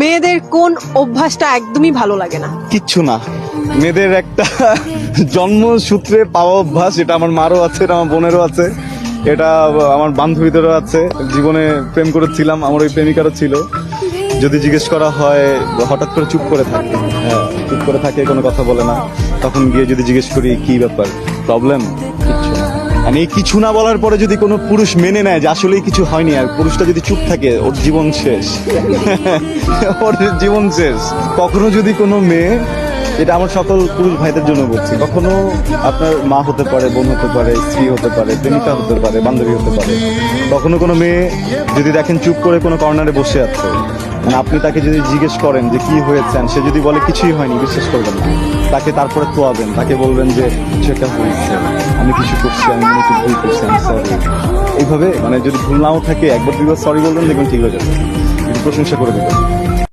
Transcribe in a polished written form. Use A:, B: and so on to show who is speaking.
A: মেয়েদের কোন অভ্যাসটা একদমই ভালো লাগে না?
B: কিচ্ছু না, মেয়েদের একটা জন্মসূত্রে পাওয়া অভ্যাস, এটা আমার মারও আছে, এটা আমার বোনেরও আছে, এটা আমার বান্ধবীদেরও আছে। জীবনে প্রেম করেছিলাম, আমার ওই প্রেমিকারও ছিল। যদি জিজ্ঞেস করা হয় হঠাৎ করে চুপ করে থাকে, হ্যাঁ চুপ করে থাকে, কোনো কথা বলে না। তখন গিয়ে যদি জিজ্ঞেস করি কি ব্যাপার, প্রবলেম, কিচ্ছু না। আমি এই কিছু না বলার পরে যদি কোনো পুরুষ মেনে নেয় যে আসলেই কিছু হয়নি, আর পুরুষটা যদি চুপ থাকে, ওর জীবন শেষ। ওর জীবন শেষ। কখনো যদি কোনো মেয়ে, এটা আমার সকল পুরুষ ভাইদের জন্য বলছি, কখনো আপনার মা হতে পারে, বোন হতে পারে, স্ত্রী হতে পারে, প্রেমিকা হতে পারে, বান্ধবী হতে পারে, কখনো কোনো মেয়ে যদি দেখেন চুপ করে কোনো কর্নারে বসে আছে, মানে আপনি তাকে যদি জিজ্ঞেস করেন যে কি হয়েছে, সে যদি বলে কিছুই হয়নি, বিশ্বাস করবেন না। তাকে তারপরে তোয়াবেন, তাকে বলবেন যে কিছু একটা হয়েছে, আমি কিছু করছি, আমি কিছু ভুল করছি, আমি সরি। এইভাবে মানে যদি ভুল নাও থাকে, একবার দুইবার সরি বলবেন, দেখবেন ঠিক হয়ে যাবে, একটু প্রশংসা করে দেবেন।